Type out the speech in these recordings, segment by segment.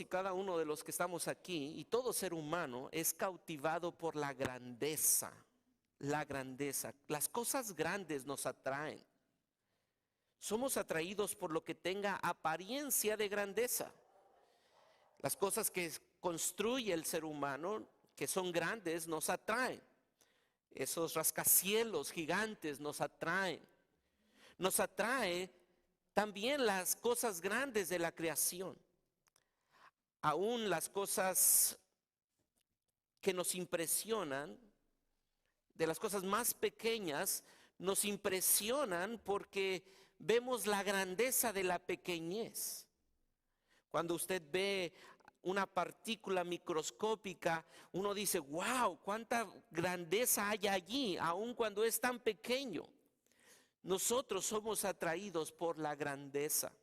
cada uno de los que estamos aquí y todo ser humano es cautivado por la grandeza. La grandeza. Las cosas grandes nos atraen. Somos atraídos por lo que tenga apariencia de grandeza. Las cosas que construye el ser humano, que son grandes, nos atraen. Esos rascacielos gigantes nos atraen. Nos atrae también las cosas grandes de la creación. Aún las cosas que nos impresionan, de las cosas más pequeñas, nos impresionan porque vemos la grandeza de la pequeñez. Cuando usted ve una partícula microscópica, uno dice, wow, cuánta grandeza hay allí, aun cuando es tan pequeño. Nosotros somos atraídos por la grandeza.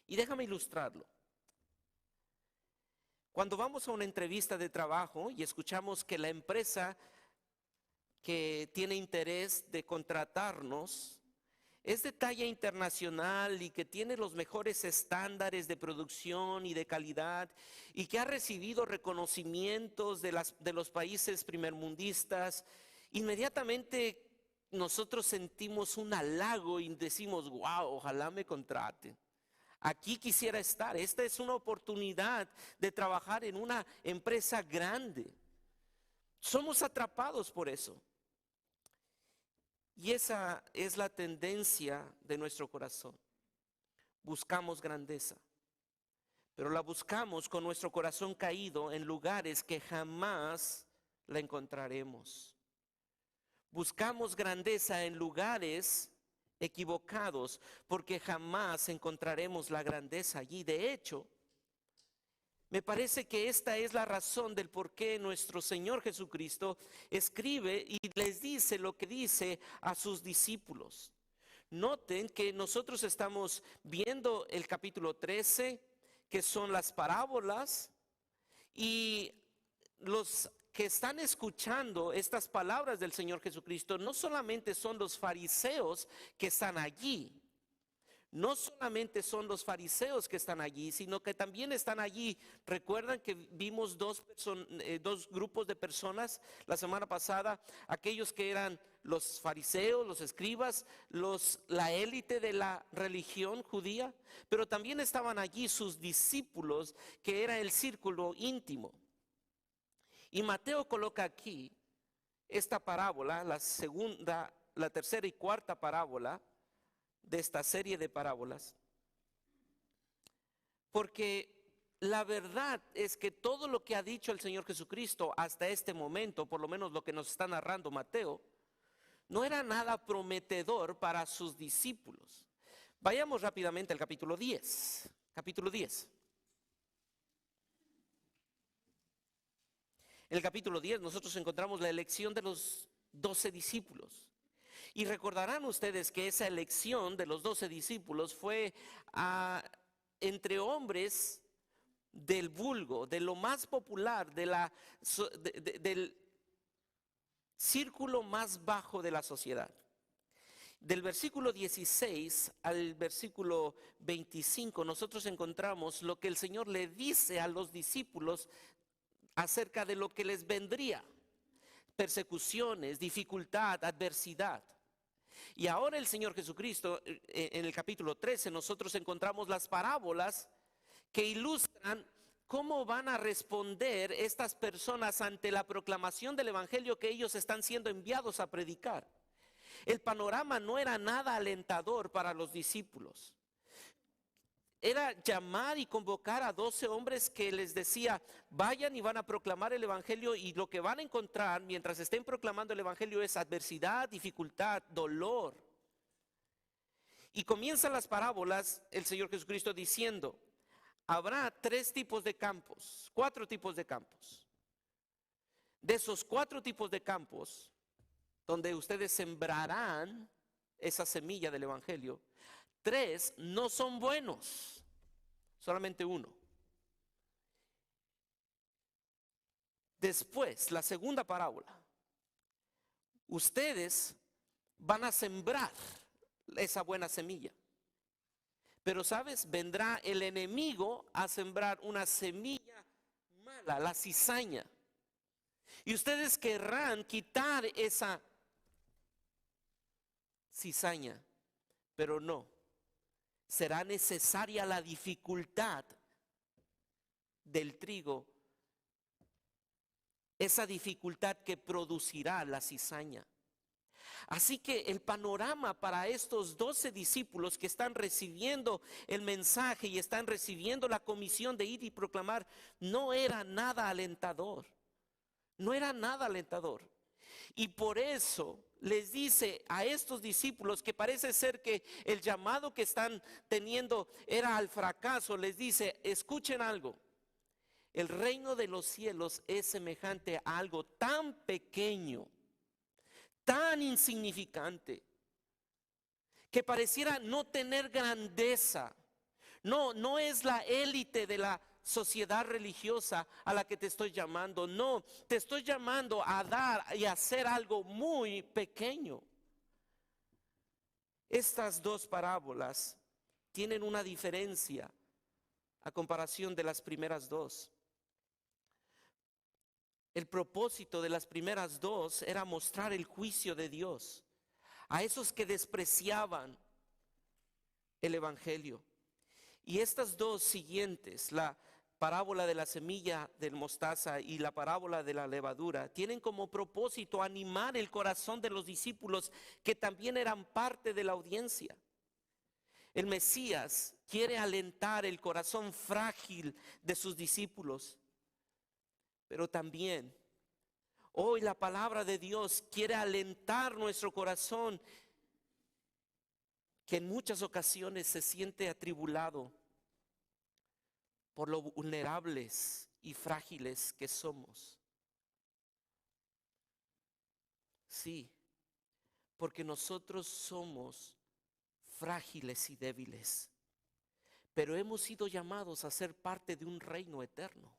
Y déjame ilustrarlo. Cuando vamos a una entrevista de trabajo y escuchamos que la empresa que tiene interés de contratarnos es de talla internacional y que tiene los mejores estándares de producción y de calidad y que ha recibido reconocimientos de los países primermundistas, inmediatamente nosotros sentimos un halago y decimos, wow, ojalá me contraten. Aquí quisiera estar. Esta es una oportunidad de trabajar en una empresa grande. Somos atrapados por eso. Y esa es la tendencia de nuestro corazón. Buscamos grandeza, pero la buscamos con nuestro corazón caído en lugares que jamás la encontraremos. Buscamos grandeza en lugares equivocados porque jamás encontraremos la grandeza allí. De hecho, me parece que esta es la razón del por qué nuestro Señor Jesucristo escribe y les dice lo que dice a sus discípulos. Noten que nosotros estamos viendo el capítulo 13, que son las parábolas, y los que están escuchando estas palabras del Señor Jesucristo no solamente son los fariseos que están allí. No solamente son los fariseos que están allí, sino que también están allí. Recuerdan que vimos dos grupos de personas la semana pasada, aquellos que eran los fariseos, los escribas, la élite de la religión judía, pero también estaban allí sus discípulos, que era el círculo íntimo. Y Mateo coloca aquí esta parábola, la segunda, la tercera y cuarta parábola de esta serie de parábolas, porque la verdad es que todo lo que ha dicho el Señor Jesucristo hasta este momento, por lo menos lo que nos está narrando Mateo, no era nada prometedor para sus discípulos. Vayamos rápidamente al capítulo 10. Capítulo 10. En el capítulo 10 nosotros encontramos la elección de los 12 discípulos. Y recordarán ustedes que esa elección de los 12 discípulos fue entre hombres del vulgo, de lo más popular, del círculo más bajo de la sociedad. Del versículo 16 al versículo 25 nosotros encontramos lo que el Señor le dice a los discípulos acerca de lo que les vendría: persecuciones, dificultad, adversidad. Y ahora el Señor Jesucristo, en el capítulo 13, nosotros encontramos las parábolas que ilustran cómo van a responder estas personas ante la proclamación del evangelio que ellos están siendo enviados a predicar. El panorama no era nada alentador para los discípulos. Era llamar y convocar a 12 hombres que les decía, vayan y van a proclamar el evangelio, y lo que van a encontrar mientras estén proclamando el evangelio es adversidad, dificultad, dolor. Y comienzan las parábolas el Señor Jesucristo diciendo, habrá 3 tipos de campos, 4 tipos de campos. De esos 4 tipos de campos, donde ustedes sembrarán esa semilla del evangelio, 3 no son buenos, solamente 1. Después, la segunda parábola, ustedes van a sembrar esa buena semilla, Pero sabes, vendrá el enemigo a sembrar una semilla mala, la cizaña. Y ustedes querrán quitar esa cizaña, pero no. Será necesaria la dificultad del trigo, esa dificultad que producirá la cizaña. Así que el panorama para estos 12 discípulos que están recibiendo el mensaje y están recibiendo la comisión de ir y proclamar, no era nada alentador. No era nada alentador. Y por eso les dice a estos discípulos que parece ser que el llamado que están teniendo era al fracaso, les dice, escuchen algo. El reino de los cielos es semejante a algo tan pequeño, tan insignificante, que pareciera no tener grandeza. No es la élite de la sociedad religiosa a la que te estoy llamando. No, te estoy llamando a dar y a hacer algo muy pequeño. Estas dos parábolas tienen una diferencia a comparación de las primeras dos. El propósito de las primeras dos era mostrar el juicio de Dios a esos que despreciaban el evangelio. Y estas dos siguientes, la parábola de la semilla del mostaza y la parábola de la levadura, tienen como propósito animar el corazón de los discípulos que también eran parte de la audiencia. El Mesías quiere alentar el corazón frágil de sus discípulos, pero también hoy la palabra de Dios quiere alentar nuestro corazón, que en muchas ocasiones se siente atribulado por lo vulnerables y frágiles que somos. Sí, porque nosotros somos frágiles y débiles, pero hemos sido llamados a ser parte de un reino eterno.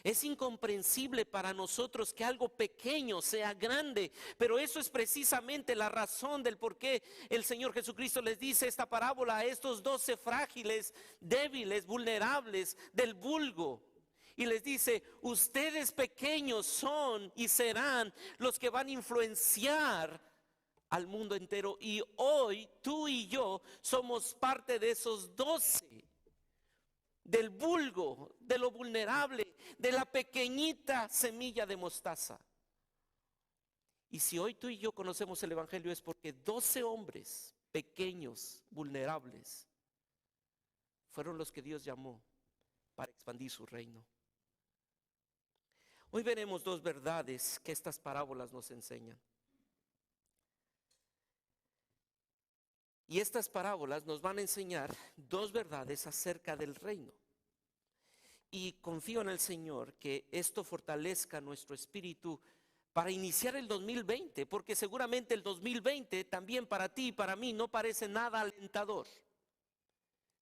Es incomprensible para nosotros que algo pequeño sea grande, pero eso es precisamente la razón del por qué el Señor Jesucristo les dice esta parábola a estos 12 frágiles, débiles, vulnerables del vulgo. Y les dice, ustedes pequeños son y serán los que van a influenciar al mundo entero. Y hoy tú y yo somos parte de esos 12. Del vulgo, de lo vulnerable, de la pequeñita semilla de mostaza. Y si hoy tú y yo conocemos el evangelio es porque 12 hombres pequeños, vulnerables, fueron los que Dios llamó para expandir su reino. Hoy veremos dos verdades que estas parábolas nos enseñan. Y estas parábolas nos van a enseñar dos verdades acerca del reino. Y confío en el Señor que esto fortalezca nuestro espíritu para iniciar el 2020, porque seguramente el 2020 también para ti y para mí no parece nada alentador.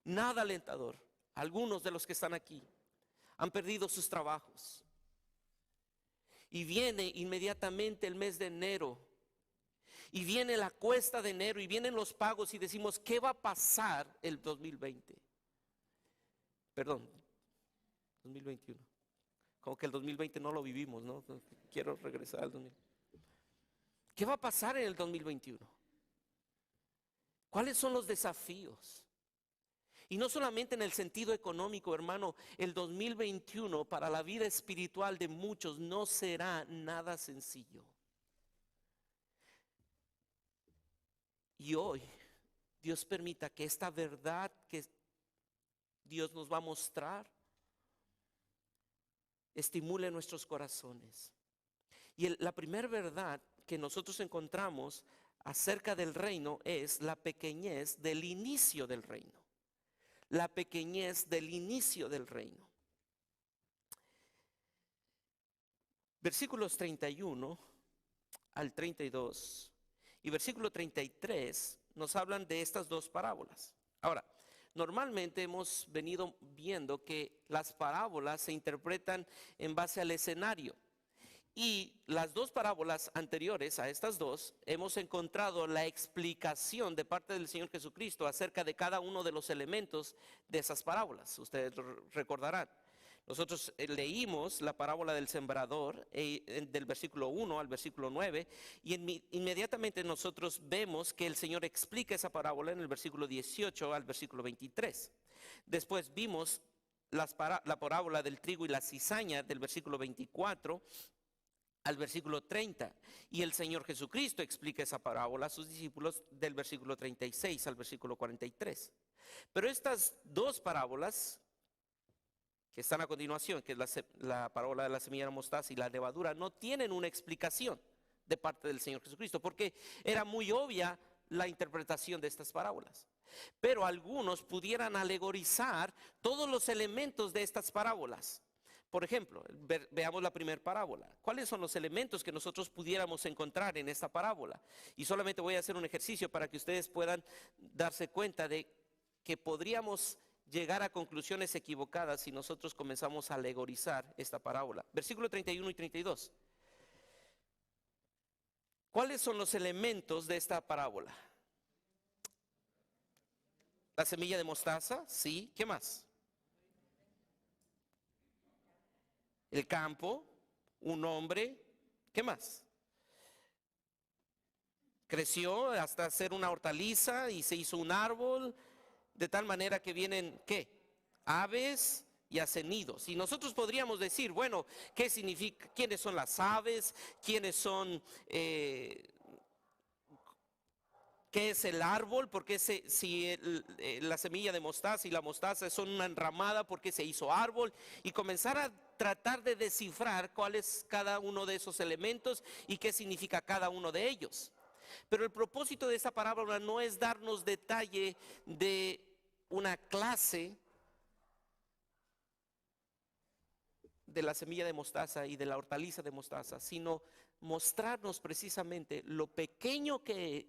Nada alentador. Algunos de los que están aquí han perdido sus trabajos. Y viene inmediatamente el mes de enero. Y viene la cuesta de enero y vienen los pagos y decimos, ¿qué va a pasar el 2020? Perdón, 2021. Como que el 2020 no lo vivimos, ¿no? Quiero regresar al 2020. ¿Qué va a pasar en el 2021? ¿Cuáles son los desafíos? Y no solamente en el sentido económico, hermano, el 2021 para la vida espiritual de muchos no será nada sencillo. Y hoy Dios permita que esta verdad que Dios nos va a mostrar estimule nuestros corazones. Y la primera verdad que nosotros encontramos acerca del reino es la pequeñez del inicio del reino. La pequeñez del inicio del reino. Versículos 31 al 32 y versículo 33 nos hablan de estas dos parábolas. Ahora, normalmente hemos venido viendo que las parábolas se interpretan en base al escenario. Y las dos parábolas anteriores a estas dos, hemos encontrado la explicación de parte del Señor Jesucristo acerca de cada uno de los elementos de esas parábolas. Ustedes recordarán. Nosotros leímos la parábola del sembrador del versículo 1 al versículo 9 y inmediatamente nosotros vemos que el Señor explica esa parábola en el versículo 18 al versículo 23. Después vimos la parábola del trigo y la cizaña del versículo 24 al versículo 30. Y el Señor Jesucristo explica esa parábola a sus discípulos del versículo 36 al versículo 43. Pero estas dos parábolas que están a continuación, que es la parábola de la semilla de mostaza y la levadura, no tienen una explicación de parte del Señor Jesucristo, porque era muy obvia la interpretación de estas parábolas. Pero algunos pudieran alegorizar todos los elementos de estas parábolas. Por ejemplo, veamos la primera parábola. ¿Cuáles son los elementos que nosotros pudiéramos encontrar en esta parábola? Y solamente voy a hacer un ejercicio para que ustedes puedan darse cuenta de que podríamos llegar a conclusiones equivocadas si nosotros comenzamos a alegorizar esta parábola. Versículo 31 y 32. ¿Cuáles son los elementos de esta parábola? La semilla de mostaza, sí. ¿Qué más? El campo, un hombre. ¿Qué más? Creció hasta ser una hortaliza y se hizo un árbol, de tal manera que vienen, ¿qué? Aves y hacen nidos. Y nosotros podríamos decir, bueno, ¿qué significa? ¿Quiénes son las aves? ¿Quiénes son? ¿Qué es el árbol? Porque si la semilla de mostaza y la mostaza son una enramada, ¿por qué se hizo árbol? Y comenzar a tratar de descifrar cuál es cada uno de esos elementos y qué significa cada uno de ellos. Pero el propósito de esta parábola no es darnos detalle de una clase de la semilla de mostaza y de la hortaliza de mostaza, sino mostrarnos precisamente lo pequeño que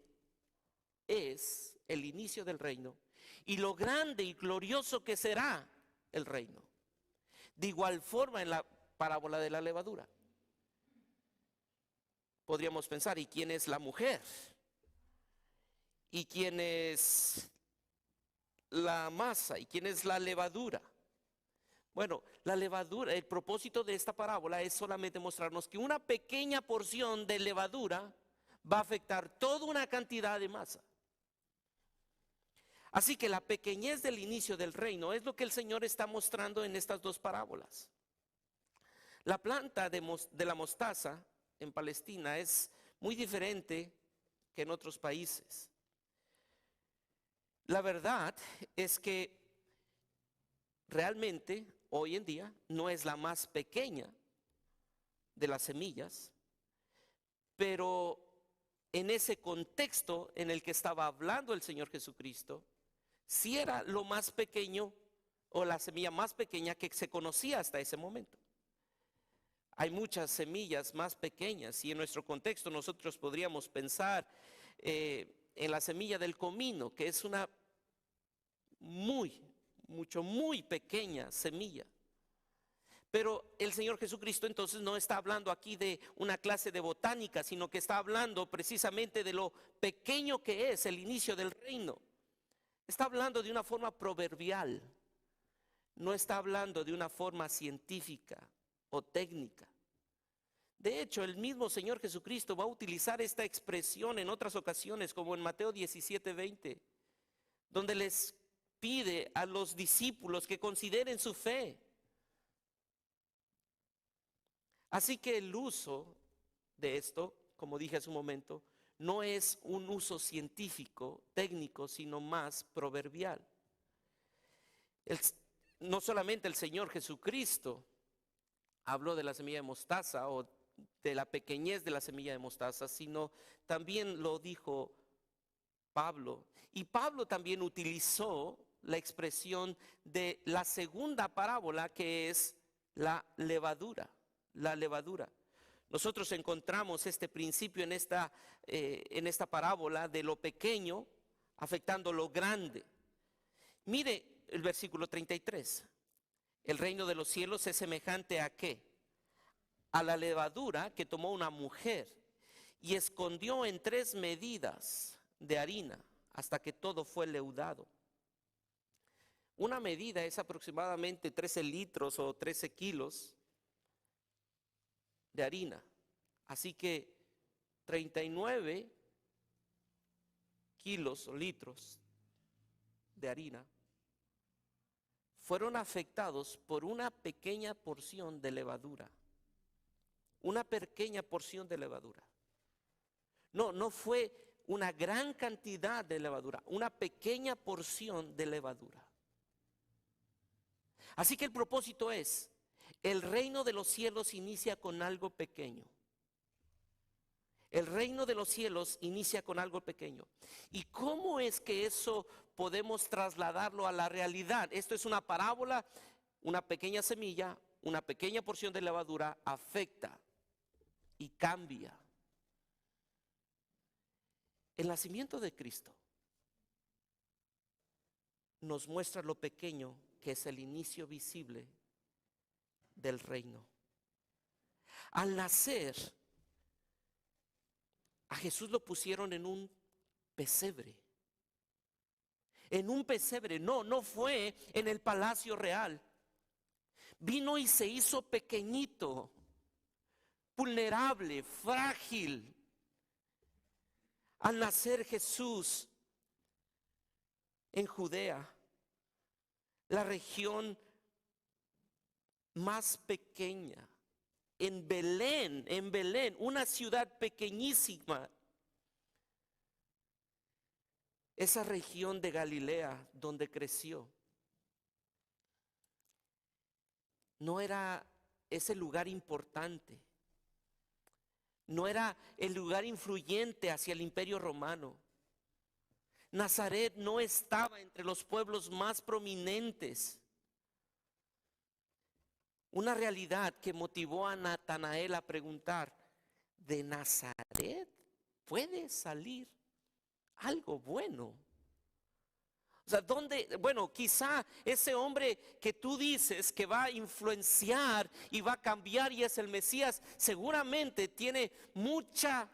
es el inicio del reino y lo grande y glorioso que será el reino. De igual forma en la parábola de la levadura podríamos pensar, ¿y quién es la mujer? ¿Y quién es la masa? ¿Y quién es la levadura? Bueno, la levadura, el propósito de esta parábola es solamente mostrarnos que una pequeña porción de levadura va a afectar toda una cantidad de masa. Así que la pequeñez del inicio del reino es lo que el Señor está mostrando en estas dos parábolas. La planta de la mostaza en Palestina es muy diferente que en otros países. La verdad es que realmente hoy en día no es la más pequeña de las semillas, pero en ese contexto en el que estaba hablando el Señor Jesucristo, sí era lo más pequeño o la semilla más pequeña que se conocía hasta ese momento. Hay muchas semillas más pequeñas y en nuestro contexto nosotros podríamos pensar en la semilla del comino, que es una muy pequeña semilla. Pero el Señor Jesucristo entonces no está hablando aquí de una clase de botánica, sino que está hablando precisamente de lo pequeño que es el inicio del reino. Está hablando de una forma proverbial, no está hablando de una forma científica o técnica. De hecho, el mismo Señor Jesucristo va a utilizar esta expresión en otras ocasiones, como en Mateo 17:20, donde les pide a los discípulos que consideren su fe. Así que el uso de esto, como dije hace un momento, no es un uso científico, técnico, sino más proverbial. No solamente el Señor Jesucristo habló de la semilla de mostaza o de la pequeñez de la semilla de mostaza, sino también lo dijo Pablo. Y Pablo también utilizó la expresión de la segunda parábola, que es la levadura. La levadura. Nosotros encontramos este principio en esta parábola de lo pequeño afectando lo grande. Mire el versículo 33. El reino de los cielos es semejante ¿a qué? a la levadura que tomó una mujer y escondió en 3 medidas de harina hasta que todo fue leudado. Una medida es aproximadamente 13 litros o 13 kilos de harina. Así que 39 kilos o litros de harina fueron afectados por una pequeña porción de levadura. Una pequeña porción de levadura. No fue una gran cantidad de levadura, una pequeña porción de levadura. Así que el propósito es, el reino de los cielos inicia con algo pequeño. El reino de los cielos inicia con algo pequeño. ¿Y cómo es que eso podemos trasladarlo a la realidad? Esto es una parábola, una pequeña semilla, una pequeña porción de levadura afecta y cambia. El nacimiento de Cristo nos muestra lo pequeño que es el inicio visible del reino. Al nacer, a Jesús lo pusieron en un pesebre. En un pesebre, no fue en el palacio real. Vino y se hizo pequeñito, vulnerable, frágil. Al nacer Jesús en Judea, la región más pequeña, en Belén, una ciudad pequeñísima, esa región de Galilea donde creció, no era ese lugar importante. No era el lugar influyente hacia el Imperio Romano. Nazaret no estaba entre los pueblos más prominentes. Una realidad que motivó a Natanael a preguntar, ¿de Nazaret puede salir algo bueno? O sea, ¿dónde? Bueno, quizá ese hombre que tú dices que va a influenciar y va a cambiar y es el Mesías, seguramente tiene mucha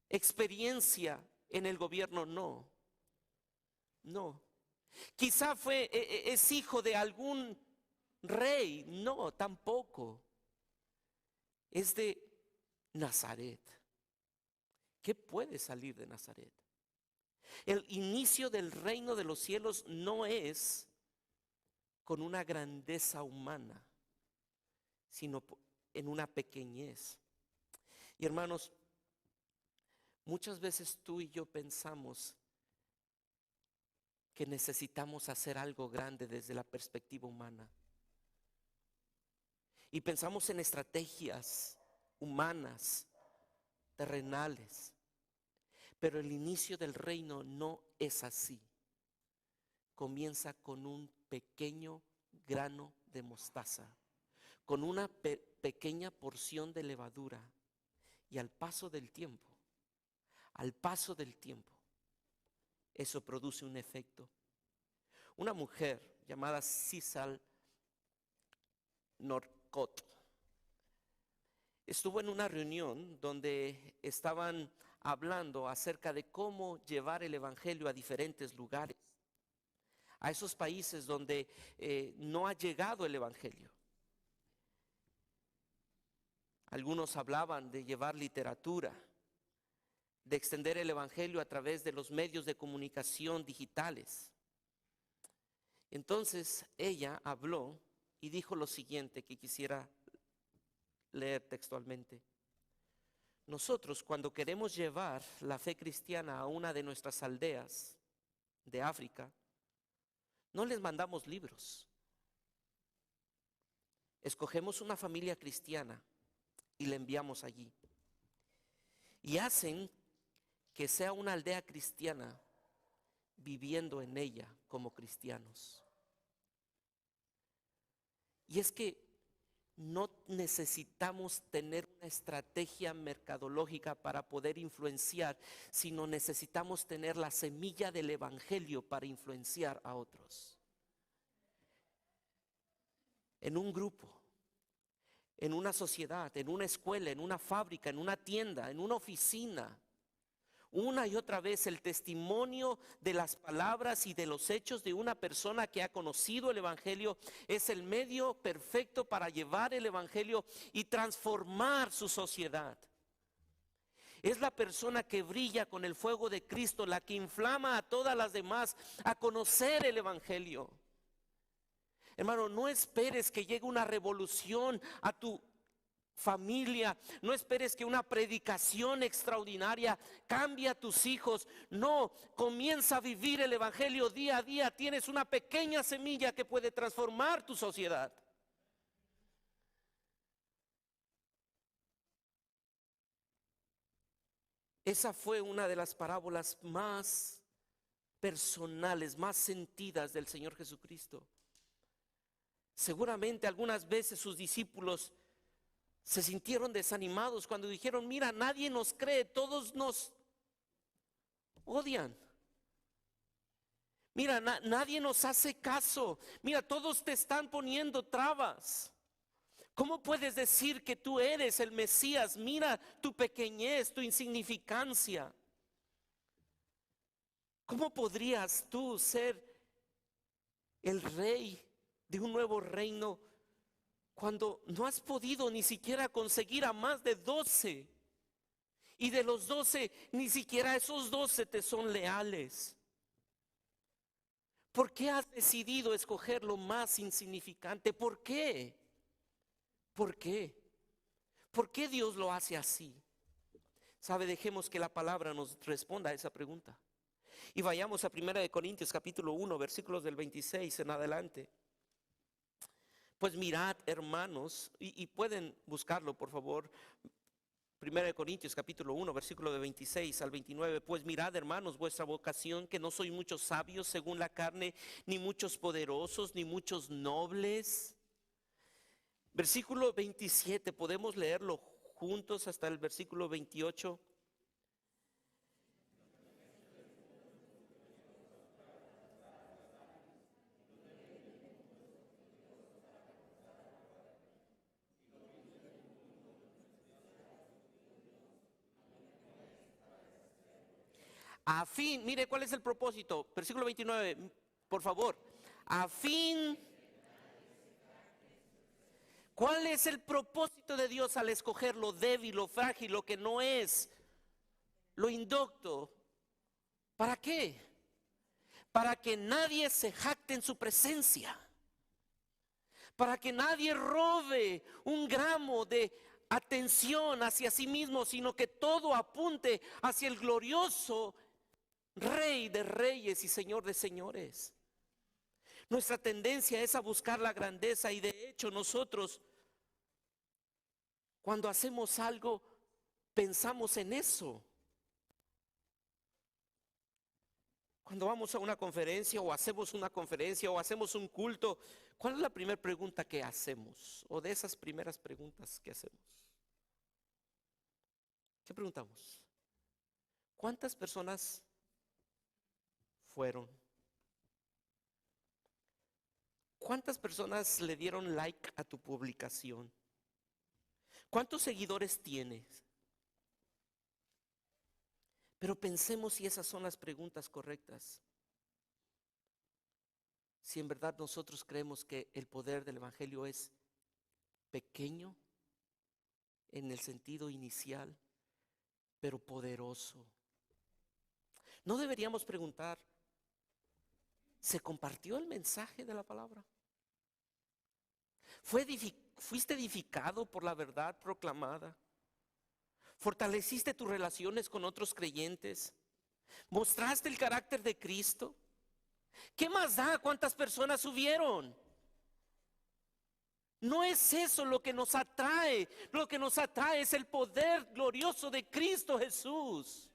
experiencia en el gobierno. No. Quizá es hijo de algún rey. No, tampoco. Es de Nazaret. ¿Qué puede salir de Nazaret? El inicio del reino de los cielos no es con una grandeza humana, sino en una pequeñez. Y hermanos, muchas veces tú y yo pensamos que necesitamos hacer algo grande desde la perspectiva humana. Y pensamos en estrategias humanas, terrenales. Pero el inicio del reino no es así. Comienza con un pequeño grano de mostaza, con una pequeña porción de levadura. Y al paso del tiempo, eso produce un efecto. Una mujer llamada Cecil Northcott estuvo en una reunión donde estaban hablando acerca de cómo llevar el evangelio a diferentes lugares, a esos países donde no ha llegado el evangelio. Algunos hablaban de llevar literatura, de extender el evangelio a través de los medios de comunicación digitales. Entonces ella habló y dijo lo siguiente, que quisiera leer textualmente. Nosotros, cuando queremos llevar la fe cristiana a una de nuestras aldeas de África, no les mandamos libros. Escogemos una familia cristiana y la enviamos allí. Y hacen que sea una aldea cristiana viviendo en ella como cristianos. Y es que no necesitamos tener una estrategia mercadológica para poder influenciar, sino necesitamos tener la semilla del evangelio para influenciar a otros. En un grupo, en una sociedad, en una escuela, en una fábrica, en una tienda, en una oficina. Una y otra vez el testimonio de las palabras y de los hechos de una persona que ha conocido el Evangelio es el medio perfecto para llevar el Evangelio y transformar su sociedad. Es la persona que brilla con el fuego de Cristo, la que inflama a todas las demás a conocer el Evangelio. Hermano, no esperes que llegue una revolución a tu familia, no esperes que una predicación extraordinaria cambie a tus hijos. No, comienza a vivir el Evangelio día a día. Tienes una pequeña semilla que puede transformar tu sociedad. Esa fue una de las parábolas más personales, más sentidas del Señor Jesucristo. Seguramente algunas veces sus discípulos se sintieron desanimados cuando dijeron: mira, nadie nos cree, todos nos odian. Mira, nadie nos hace caso. Mira, todos te están poniendo trabas. ¿Cómo puedes decir que tú eres el Mesías? Mira tu pequeñez, tu insignificancia. ¿Cómo podrías tú ser el rey de un nuevo reino cuando no has podido ni siquiera conseguir a más de 12? Y de los 12, ni siquiera esos 12 te son leales. ¿Por qué has decidido escoger lo más insignificante? ¿Por qué? ¿Por qué? ¿Por qué Dios lo hace así? Sabe, dejemos que la palabra nos responda a esa pregunta. Y vayamos a 1 Corintios capítulo 1, versículos del 26 en adelante. Pues mirad, hermanos, y pueden buscarlo por favor. 1 Corintios capítulo 1, versículo de 26 al 29. Pues mirad, hermanos, vuestra vocación, que no sois muchos sabios según la carne, ni muchos poderosos, ni muchos nobles. Versículo 27, podemos leerlo juntos hasta el versículo 28. A fin, mire cuál es el propósito. Versículo 29, por favor. A fin, ¿cuál es el propósito de Dios al escoger lo débil, lo frágil, lo que no es, lo indocto? ¿Para qué? Para que nadie se jacte en su presencia. Para que nadie robe un gramo de atención hacia sí mismo, sino que todo apunte hacia el glorioso Rey de reyes y Señor de señores. Nuestra tendencia es a buscar la grandeza, y de hecho nosotros, cuando hacemos algo, pensamos en eso. Cuando vamos a una conferencia o hacemos una conferencia o hacemos un culto, ¿cuál es la primera pregunta que hacemos? O de esas primeras preguntas que hacemos, ¿qué preguntamos? ¿Cuántas personas fueron? ¿Cuántas personas le dieron like a tu publicación? ¿Cuántos seguidores tienes? Pero pensemos si esas son las preguntas correctas. Si en verdad nosotros creemos que el poder del Evangelio es pequeño en el sentido inicial, pero poderoso. ¿No deberíamos preguntar: ¿se compartió el mensaje de la palabra? ¿Fuiste edificado por la verdad proclamada? ¿Fortaleciste tus relaciones con otros creyentes? ¿Mostraste el carácter de Cristo? ¿Qué más da cuántas personas hubieron? No es eso lo que nos atrae. Lo que nos atrae es el poder glorioso de Cristo Jesús.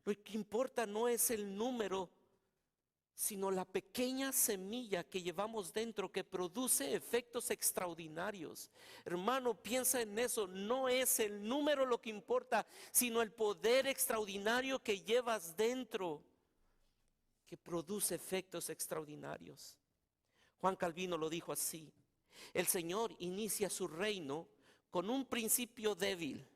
Lo que importa no es el número, sino la pequeña semilla que llevamos dentro, que produce efectos extraordinarios. Hermano, piensa en eso. No es el número lo que importa, sino el poder extraordinario que llevas dentro, que produce efectos extraordinarios. Juan Calvino lo dijo así: el Señor inicia su reino con un principio débil,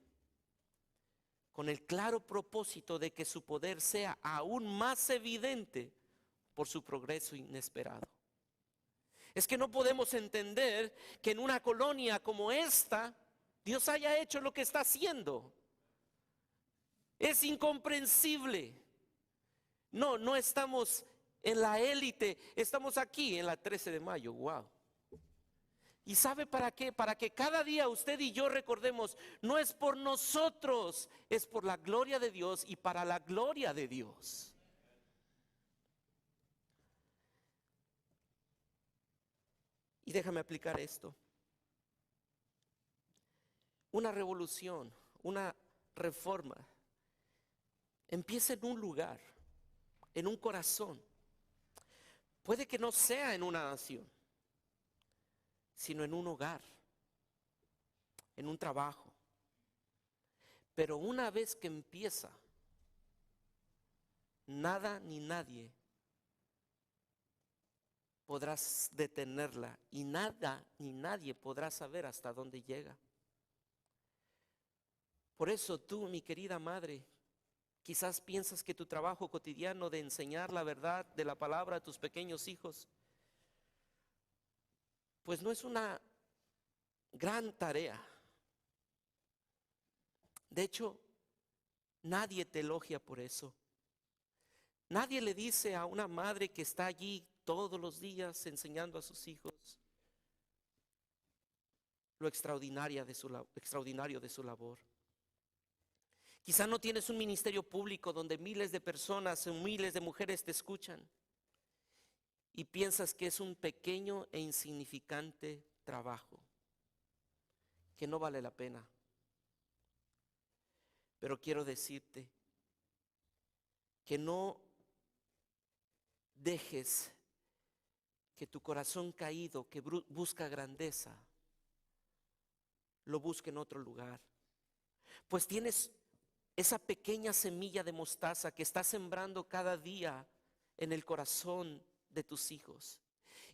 con el claro propósito de que su poder sea aún más evidente por su progreso inesperado. Es que no podemos entender que en una colonia como esta Dios haya hecho lo que está haciendo. Es incomprensible. No estamos en la élite, estamos aquí en la 13 de mayo, wow. ¿Y sabe para qué? Para que cada día usted y yo recordemos, no es por nosotros, es por la gloria de Dios y para la gloria de Dios. Y déjame aplicar esto. Una revolución, una reforma, empieza en un lugar, en un corazón. Puede que no sea en una nación, sino en un hogar, en un trabajo. Pero una vez que empieza, nada ni nadie podrá detenerla, y nada ni nadie podrá saber hasta dónde llega. Por eso tú, mi querida madre, quizás piensas que tu trabajo cotidiano de enseñar la verdad de la palabra a tus pequeños hijos, pues no es una gran tarea. De hecho, nadie te elogia por eso. Nadie le dice a una madre que está allí todos los días enseñando a sus hijos lo extraordinario de su labor. Quizá no tienes un ministerio público donde miles de personas o miles de mujeres te escuchan y piensas que es un pequeño e insignificante trabajo, que no vale la pena. Pero quiero decirte que no dejes que tu corazón caído, que busca grandeza, lo busque en otro lugar. Pues tienes esa pequeña semilla de mostaza que estás sembrando cada día en el corazón de tus hijos,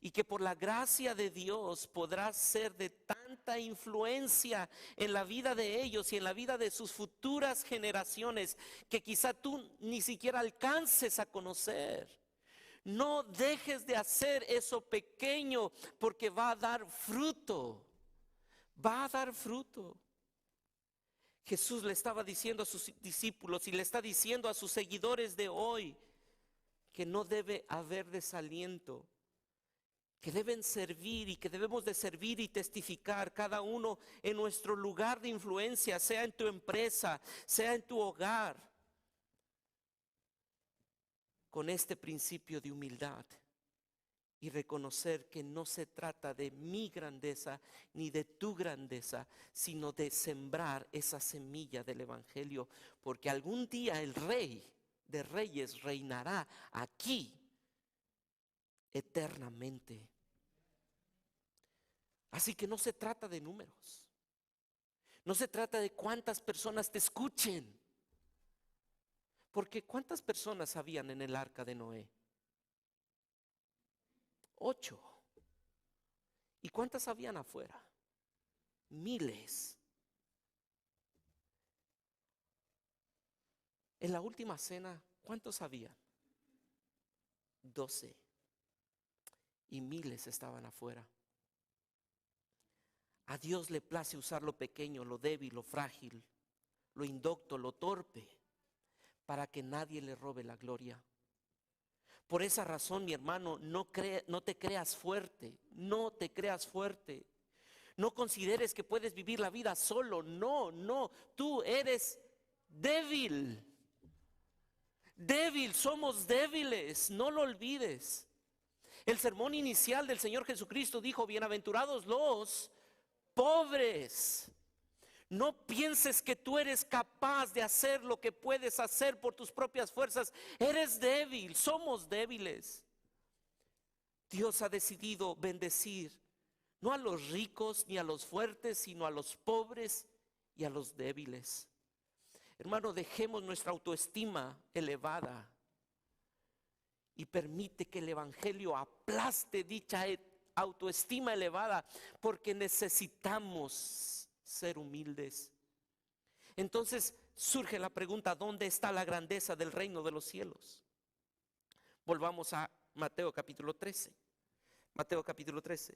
y que por la gracia de Dios podrás ser de tanta influencia en la vida de ellos y en la vida de sus futuras generaciones que quizá tú ni siquiera alcances a conocer. No dejes de hacer eso pequeño, porque va a dar fruto. Va a dar fruto. Jesús le estaba diciendo a sus discípulos y le está diciendo a sus seguidores de hoy que no debe haber desaliento, que deben servir y que debemos de servir y testificar cada uno en nuestro lugar de influencia, sea en tu empresa, sea en tu hogar, con este principio de humildad y reconocer que no se trata de mi grandeza ni de tu grandeza, sino de sembrar esa semilla del evangelio, porque algún día el Rey de Reyes reinará aquí eternamente. Así que no se trata de números, no se trata de cuántas personas te escuchen, porque ¿cuántas personas habían en el arca de Noé? 8. ¿Y cuántas habían afuera? Miles. En la última cena, ¿cuántos habían? 12. Y miles estaban afuera. A Dios le place usar lo pequeño, lo débil, lo frágil, lo indocto, lo torpe, para que nadie le robe la gloria. Por esa razón, mi hermano, no te creas fuerte, no te creas fuerte. No consideres que puedes vivir la vida solo. No, tú eres débil. Débil, somos débiles, no lo olvides. El sermón inicial del Señor Jesucristo dijo: bienaventurados los pobres. No pienses que tú eres capaz de hacer lo que puedes hacer por tus propias fuerzas. Eres débil, somos débiles. Dios ha decidido bendecir no a los ricos ni a los fuertes, sino a los pobres y a los débiles. Hermano, dejemos nuestra autoestima elevada y permite que el evangelio aplaste dicha autoestima elevada porque necesitamos ser humildes. Entonces surge la pregunta, ¿dónde está la grandeza del reino de los cielos? Volvamos a Mateo capítulo 13. Mateo capítulo 13.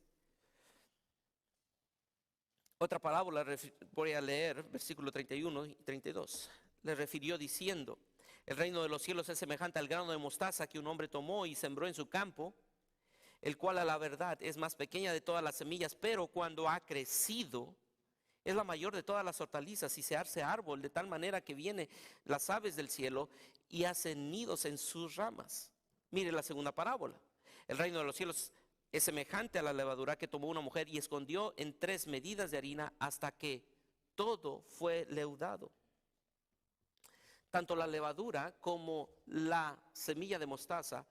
Otra parábola voy a leer, versículo 31 y 32. Le refirió diciendo: el reino de los cielos es semejante al grano de mostaza que un hombre tomó y sembró en su campo, el cual a la verdad es más pequeña de todas las semillas, pero cuando ha crecido es la mayor de todas las hortalizas y se hace árbol de tal manera que vienen las aves del cielo y hacen nidos en sus ramas. Mire la segunda parábola. El reino de los cielos es semejante a la levadura que tomó una mujer y escondió en 3 medidas de harina hasta que todo fue leudado. Tanto la levadura como la semilla de mostaza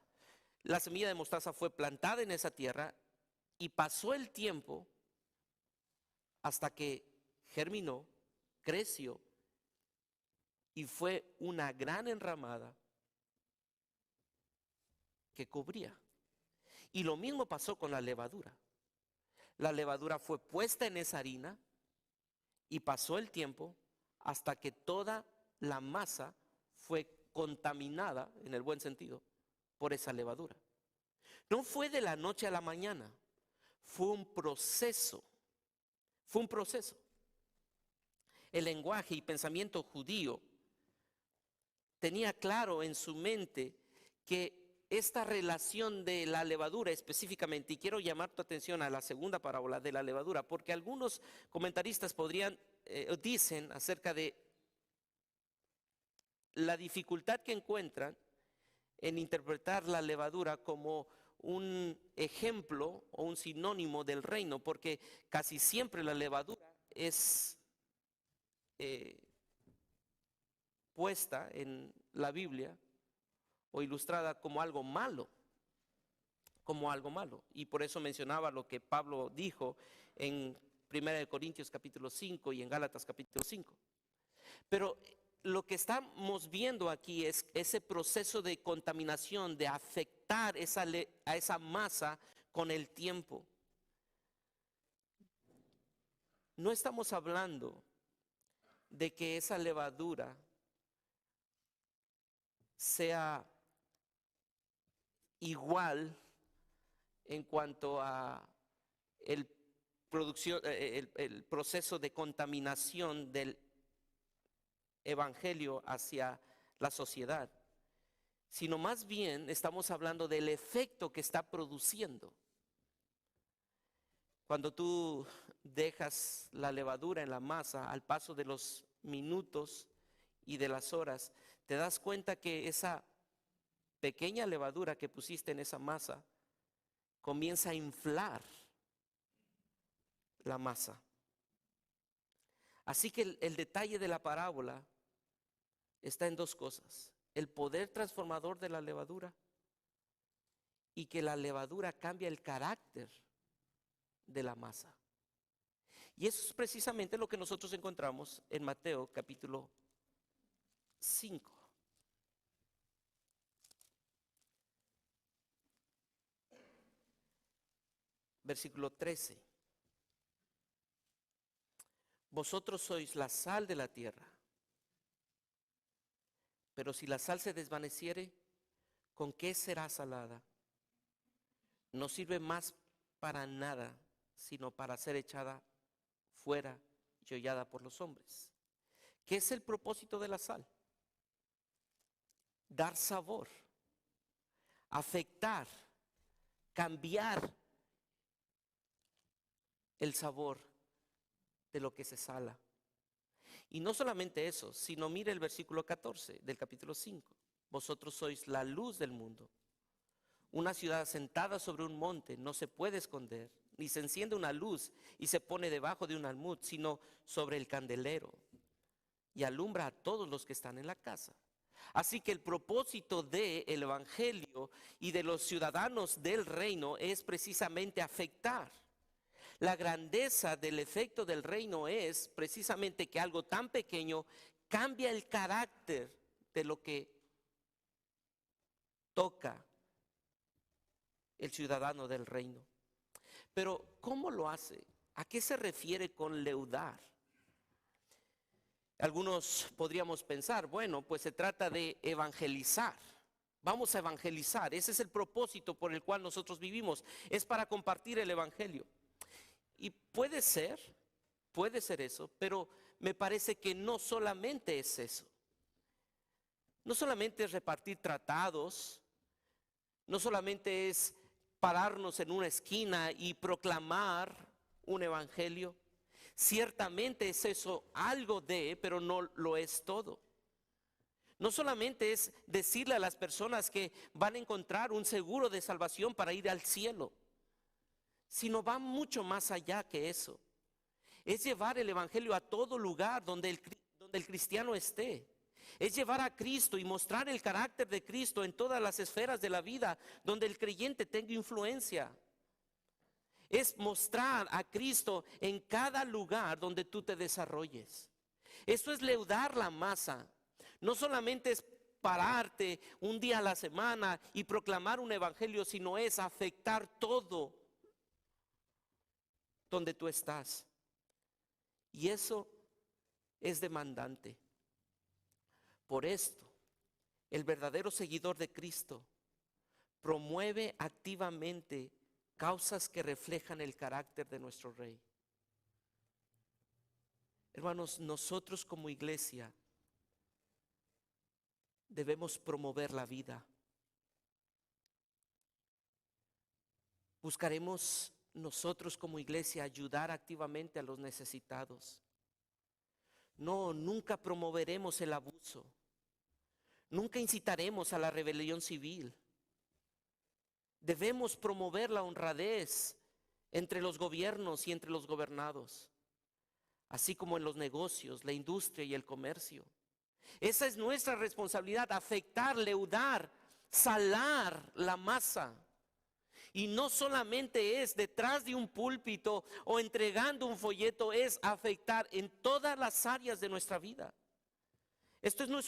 fue plantada en esa tierra y pasó el tiempo hasta que germinó, creció y fue una gran enramada que cubría. Y lo mismo pasó con la levadura. La levadura fue puesta en esa harina y pasó el tiempo hasta que toda la masa fue contaminada, en el buen sentido, por esa levadura. No fue de la noche a la mañana, fue un proceso. Fue un proceso. El lenguaje y pensamiento judío tenía claro en su mente que esta relación de la levadura específicamente, y quiero llamar tu atención a la segunda parábola de la levadura, porque algunos comentaristas dicen acerca de la dificultad que encuentran en interpretar la levadura como un ejemplo o un sinónimo del reino, porque casi siempre la levadura es puesta en la Biblia o ilustrada como algo malo, y por eso mencionaba lo que Pablo dijo en 1 Corintios capítulo 5 y en Gálatas capítulo 5. Pero lo que estamos viendo aquí es ese proceso de contaminación, de afectar a esa masa con el tiempo. No estamos hablando de que esa levadura sea igual en cuanto a el proceso de contaminación del evangelio hacia la sociedad, sino más bien estamos hablando del efecto que está produciendo. Cuando tú dejas la levadura en la masa, al paso de los minutos y de las horas, te das cuenta que esa pequeña levadura que pusiste en esa masa comienza a inflar la masa. Así que el detalle de la parábola está en 2 cosas: el poder transformador de la levadura y que la levadura cambia el carácter de la masa. Y eso es precisamente lo que nosotros encontramos en Mateo capítulo 5. Versículo 13. Vosotros sois la sal de la tierra, pero si la sal se desvaneciere, ¿con qué será salada? No sirve más para nada, sino para ser echada fuera y hollada por los hombres. ¿Qué es el propósito de la sal? Dar sabor, afectar, cambiar el sabor de lo que se sala. Y no solamente eso, sino mire el versículo 14 del capítulo 5. Vosotros sois la luz del mundo. Una ciudad asentada sobre un monte no se puede esconder, ni se enciende una luz y se pone debajo de un almud, sino sobre el candelero, y alumbra a todos los que están en la casa. Así que el propósito del evangelio y de los ciudadanos del reino es precisamente afectar. La grandeza del efecto del reino es precisamente que algo tan pequeño cambia el carácter de lo que toca el ciudadano del reino. Pero ¿cómo lo hace? ¿A qué se refiere con leudar? Algunos podríamos pensar, bueno, pues se trata de evangelizar. Vamos a evangelizar. Ese es el propósito por el cual nosotros vivimos. Es para compartir el evangelio. Y puede ser eso, pero me parece que no solamente es eso. No solamente es repartir tratados, no solamente es pararnos en una esquina y proclamar un evangelio. Ciertamente es eso algo de, pero no lo es todo. No solamente es decirle a las personas que van a encontrar un seguro de salvación para ir al cielo, sino va mucho más allá que eso. Es llevar el evangelio a todo lugar donde el cristiano esté. Es llevar a Cristo y mostrar el carácter de Cristo en todas las esferas de la vida donde el creyente tenga influencia. Es mostrar a Cristo en cada lugar donde tú te desarrolles. Eso es leudar la masa. No solamente es pararte un día a la semana y proclamar un evangelio, sino es afectar todo donde tú estás. Y eso es demandante. Por esto, el verdadero seguidor de Cristo promueve activamente causas que reflejan el carácter de nuestro Rey. Hermanos, nosotros como iglesia debemos promover la vida. Buscaremos nosotros como iglesia ayudar activamente a los necesitados. No, nunca promoveremos el abuso. Nunca incitaremos a la rebelión civil. Debemos promover la honradez entre los gobiernos y entre los gobernados, así como en los negocios, la industria y el comercio. Esa es nuestra responsabilidad, afectar, leudar, salar la masa. Y no solamente es detrás de un púlpito o entregando un folleto, es afectar en todas las áreas de nuestra vida. Esto no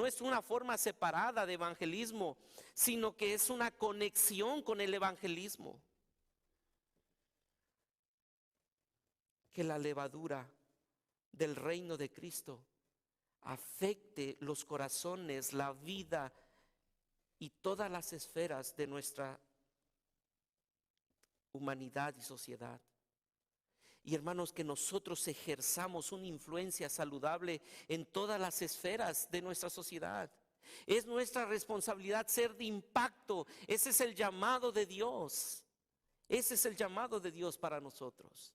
es una forma separada de evangelismo, sino que es una conexión con el evangelismo. Que la levadura del reino de Cristo afecte los corazones, la vida y todas las esferas de nuestra humanidad y sociedad. Y hermanos, que nosotros ejerzamos una influencia saludable en todas las esferas de nuestra sociedad. Es nuestra responsabilidad ser de impacto. Ese es el llamado de Dios. Ese es el llamado de Dios para nosotros.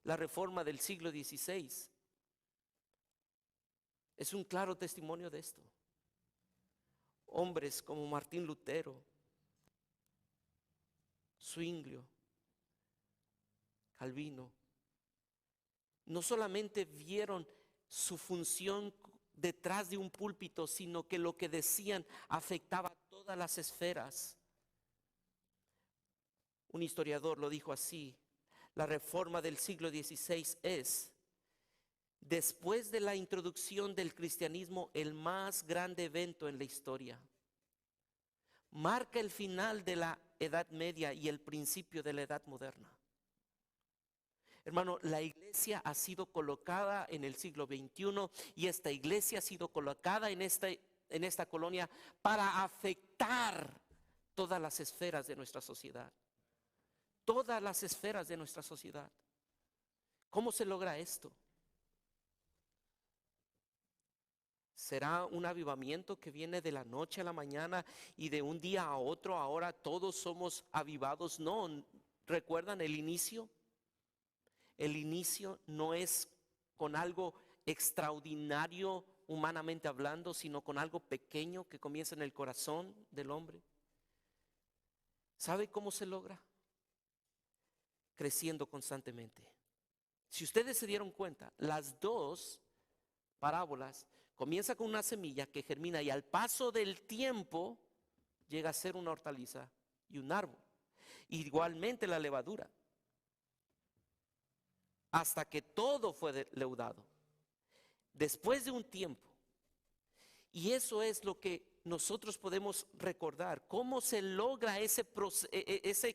La reforma del siglo XVI es un claro testimonio de esto. Hombres como Martín Lutero, Zwinglio, Calvino, no solamente vieron su función detrás de un púlpito, sino que lo que decían afectaba a todas las esferas. Un historiador lo dijo así: la reforma del siglo XVI es, después de la introducción del cristianismo, el más grande evento en la historia. Marca el final de la Edad Media y el principio de la Edad Moderna. Hermano, la iglesia ha sido colocada en el siglo XXI y esta iglesia ha sido colocada en esta colonia para afectar todas las esferas de nuestra sociedad. Todas las esferas de nuestra sociedad. ¿Cómo se logra esto? ¿Será un avivamiento que viene de la noche a la mañana y de un día a otro ahora todos somos avivados? No, ¿recuerdan el inicio? El inicio no es con algo extraordinario humanamente hablando, sino con algo pequeño que comienza en el corazón del hombre. ¿Sabe cómo se logra? Creciendo constantemente. Si ustedes se dieron cuenta, las dos parábolas comienza con una semilla que germina y al paso del tiempo llega a ser una hortaliza y un árbol. Igualmente la levadura, hasta que todo fue leudado. Después de un tiempo. Y eso es lo que nosotros podemos recordar cómo se logra ese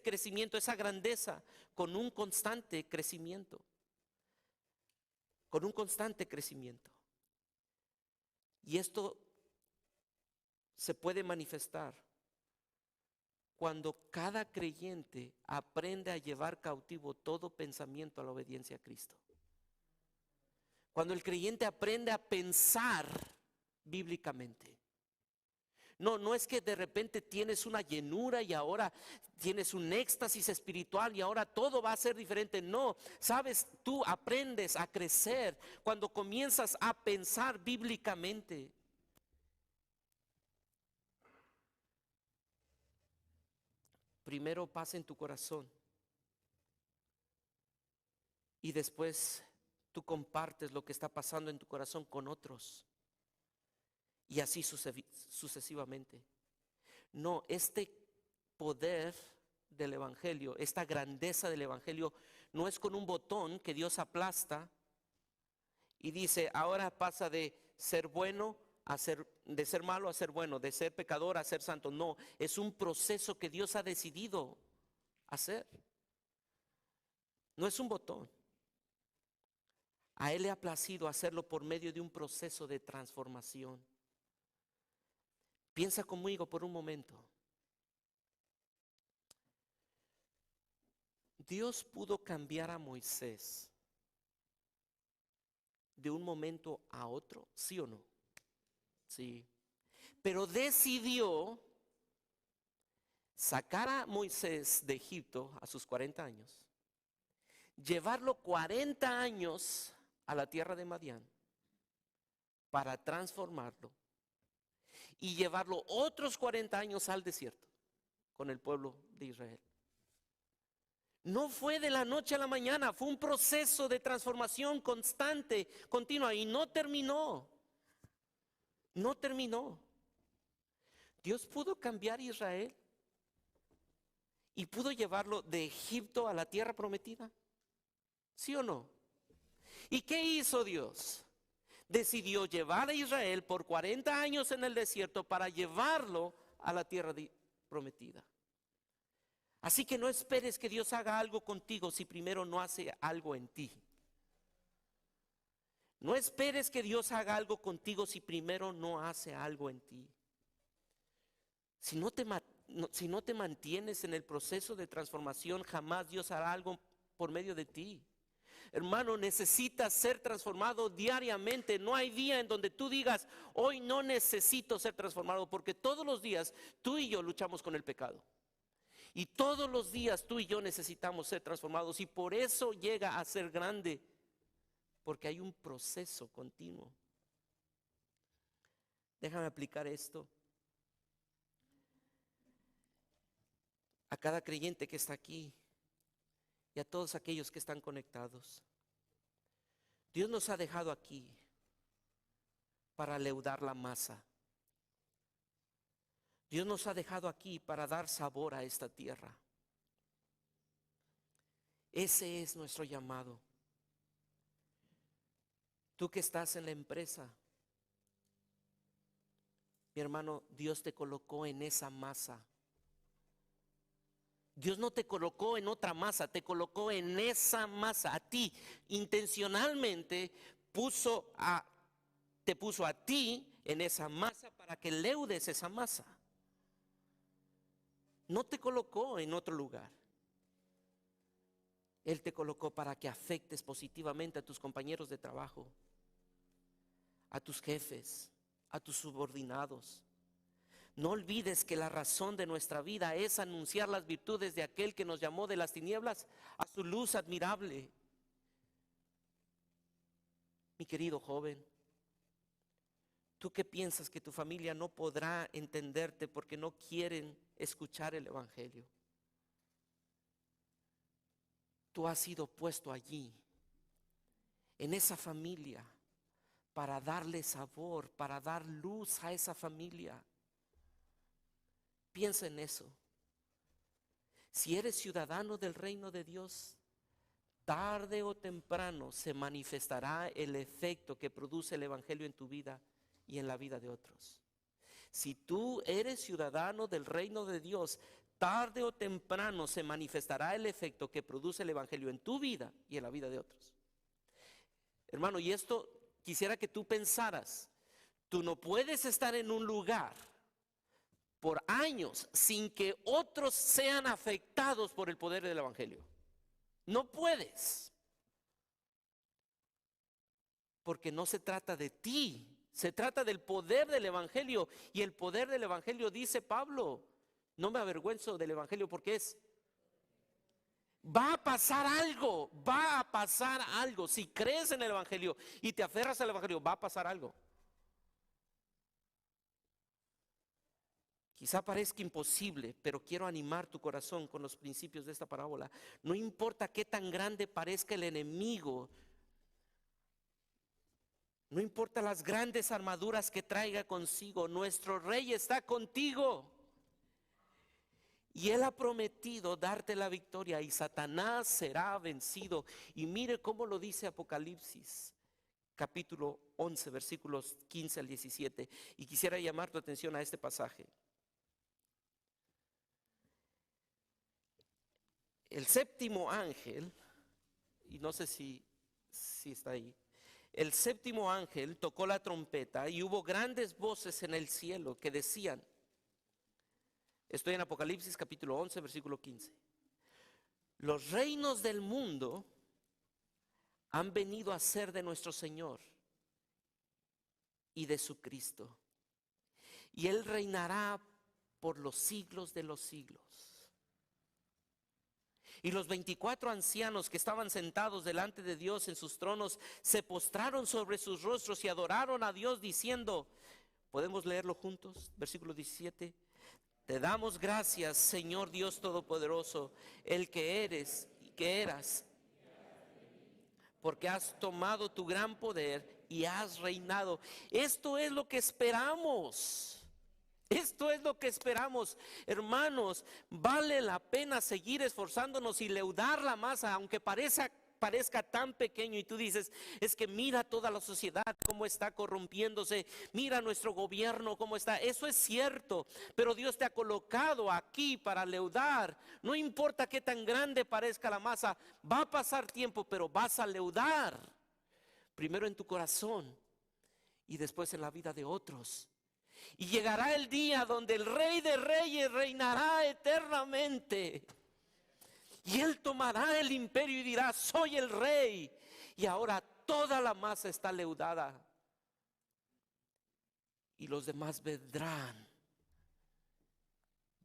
crecimiento, esa grandeza, con un constante crecimiento. Con un constante crecimiento. Y esto se puede manifestar cuando cada creyente aprende a llevar cautivo todo pensamiento a la obediencia a Cristo. Cuando el creyente aprende a pensar bíblicamente. No es que de repente tienes una llenura y ahora tienes un éxtasis espiritual y ahora todo va a ser diferente. No, sabes, tú aprendes a crecer cuando comienzas a pensar bíblicamente. Primero pasa en tu corazón y después tú compartes lo que está pasando en tu corazón con otros. Y así sucesivamente. No, este poder del evangelio, esta grandeza del evangelio, no es con un botón que Dios aplasta y dice, ahora pasa de ser bueno de ser malo a ser bueno, de ser pecador a ser santo. No, es un proceso que Dios ha decidido hacer. No es un botón. A Él le ha placido hacerlo por medio de un proceso de transformación. Piensa conmigo por un momento. Dios pudo cambiar a Moisés de un momento a otro, ¿sí o no? Sí. Pero decidió sacar a Moisés de Egipto a sus 40 años, llevarlo 40 años a la tierra de Madián para transformarlo y llevarlo otros 40 años al desierto con el pueblo de Israel. No fue de la noche a la mañana, fue un proceso de transformación constante, continua, y no terminó. No terminó. Dios pudo cambiar a Israel y pudo llevarlo de Egipto a la tierra prometida. ¿Sí o no? ¿Y qué hizo Dios? Decidió llevar a Israel por 40 años en el desierto para llevarlo a la tierra prometida. Así que no esperes que Dios haga algo contigo si primero no hace algo en ti. No esperes que Dios haga algo contigo si primero no hace algo en ti. Si no te mantienes en el proceso de transformación, jamás Dios hará algo por medio de ti. Hermano, necesitas ser transformado diariamente. No hay día en donde tú digas, hoy no necesito ser transformado, porque todos los días tú y yo luchamos con el pecado. Y todos los días tú y yo necesitamos ser transformados, y por eso llega a ser grande, porque hay un proceso continuo. Déjame aplicar esto a cada creyente que está aquí y a todos aquellos que están conectados. Dios nos ha dejado aquí para leudar la masa. Dios nos ha dejado aquí para dar sabor a esta tierra. Ese es nuestro llamado. Tú que estás en la empresa, mi hermano, Dios te colocó en esa masa. Dios no te colocó en otra masa, te colocó en esa masa. A ti intencionalmente te puso a ti en esa masa para que leudes esa masa. No te colocó en otro lugar. Él te colocó para que afectes positivamente a tus compañeros de trabajo, a tus jefes, a tus subordinados. No olvides que la razón de nuestra vida es anunciar las virtudes de aquel que nos llamó de las tinieblas a su luz admirable. Mi querido joven, ¿tú qué piensas que tu familia no podrá entenderte porque no quieren escuchar el evangelio? Tú has sido puesto allí, en esa familia, para darle sabor, para dar luz a esa familia. Piensa en eso. Si eres ciudadano del reino de Dios, tarde o temprano se manifestará el efecto que produce el evangelio en tu vida y en la vida de otros. Si tú eres ciudadano del reino de Dios, tarde o temprano se manifestará el efecto que produce el evangelio en tu vida y en la vida de otros. Hermano, y esto quisiera que tú pensaras, tú no puedes estar en un lugar por años sin que otros sean afectados por el poder del evangelio. No puedes. Porque no se trata de ti, se trata del poder del evangelio. Y el poder del evangelio, dice Pablo, no me avergüenzo del evangelio porque va a pasar algo, va a pasar algo. Si crees en el evangelio y te aferras al evangelio, va a pasar algo. Quizá parezca imposible, pero quiero animar tu corazón con los principios de esta parábola. No importa qué tan grande parezca el enemigo, no importa las grandes armaduras que traiga consigo, nuestro rey está contigo. Y Él ha prometido darte la victoria y Satanás será vencido. Y mire cómo lo dice Apocalipsis, capítulo 11, versículos 15 al 17. Y quisiera llamar tu atención a este pasaje. El séptimo ángel, y no sé si está ahí. El séptimo ángel tocó la trompeta y hubo grandes voces en el cielo que decían, estoy en Apocalipsis capítulo 11, versículo 15. Los reinos del mundo han venido a ser de nuestro Señor y de su Cristo. Y Él reinará por los siglos de los siglos. Y los 24 ancianos que estaban sentados delante de Dios en sus tronos se postraron sobre sus rostros y adoraron a Dios diciendo, ¿podemos leerlo juntos? Versículo 17. Te damos gracias, Señor Dios Todopoderoso, el que eres y que eras, porque has tomado tu gran poder y has reinado. Esto es lo que esperamos. Esto es lo que esperamos, hermanos. Vale la pena seguir esforzándonos y leudar la masa, aunque parezca tan pequeño. Y tú dices, es que mira toda la sociedad cómo está corrompiéndose, mira nuestro gobierno cómo está. Eso es cierto, pero Dios te ha colocado aquí para leudar. No importa qué tan grande parezca la masa, va a pasar tiempo, pero vas a leudar. Primero en tu corazón y después en la vida de otros. Y llegará el día donde el Rey de Reyes reinará eternamente. Y Él tomará el imperio y dirá, soy el Rey. Y ahora toda la masa está leudada. Y los demás vendrán.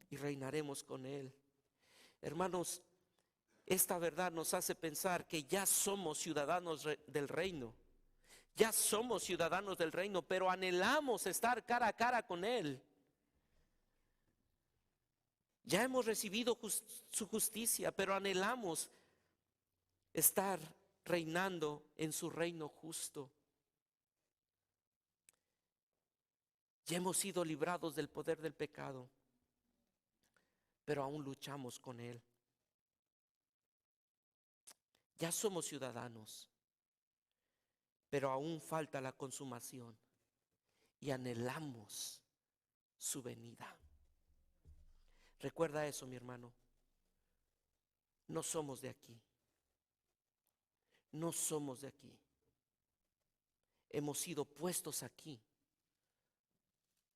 Y reinaremos con Él. Hermanos, esta verdad nos hace pensar que ya somos ciudadanos del reino. Ya somos ciudadanos del reino, pero anhelamos estar cara a cara con Él. Ya hemos recibido su justicia, pero anhelamos estar reinando en su reino justo. Ya hemos sido librados del poder del pecado, pero aún luchamos con Él. Ya somos ciudadanos, pero aún falta la consumación y anhelamos su venida. Recuerda eso, mi hermano. No somos de aquí. No somos de aquí. Hemos sido puestos aquí,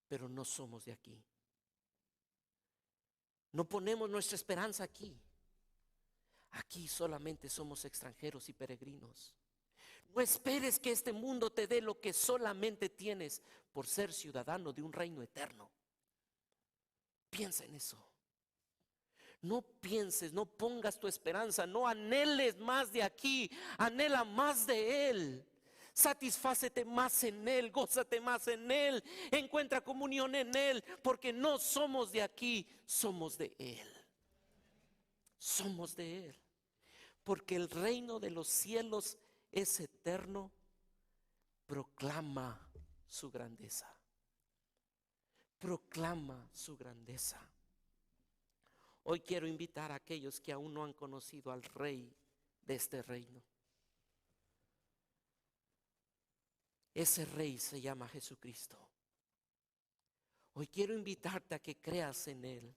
pero no somos de aquí. No ponemos nuestra esperanza aquí. Aquí solamente somos extranjeros y peregrinos. No esperes que este mundo te dé lo que solamente tienes por ser ciudadano de un reino eterno. Piensa en eso. No pienses, no pongas tu esperanza, no anheles más de aquí, anhela más de Él. Satisfácete más en Él, gózate más en Él, encuentra comunión en Él, porque no somos de aquí, somos de Él. Somos de Él, porque el reino de los cielos es eterno. Proclama su grandeza. Proclama su grandeza. Hoy quiero invitar a aquellos que aún no han conocido al Rey de este reino. Ese Rey se llama Jesucristo. Hoy quiero invitarte a que creas en Él,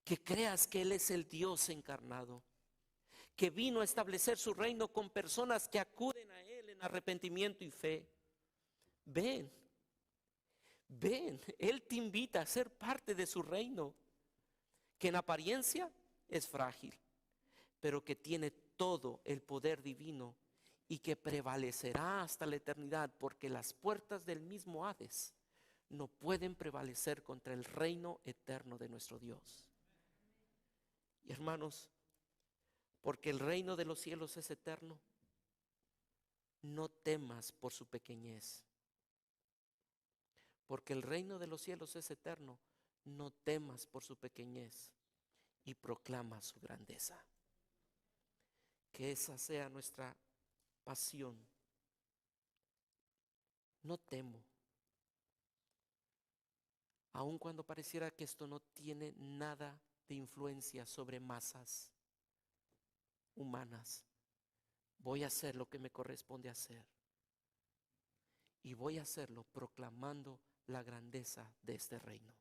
que creas que Él es el Dios encarnado, que vino a establecer su reino con personas que acuden a Él en arrepentimiento y fe. Ven, ven, Él te invita a ser parte de su reino, que en apariencia es frágil, pero que tiene todo el poder divino y que prevalecerá hasta la eternidad, porque las puertas del mismo Hades no pueden prevalecer contra el reino eterno de nuestro Dios. Y hermanos, porque el reino de los cielos es eterno, no temas por su pequeñez. Porque el reino de los cielos es eterno, no temas por su pequeñez y proclama su grandeza. Que esa sea nuestra pasión. No temo, aun cuando pareciera que esto no tiene nada de influencia sobre masas humanas. Voy a hacer lo que me corresponde hacer. Y voy a hacerlo proclamando la grandeza de este reino.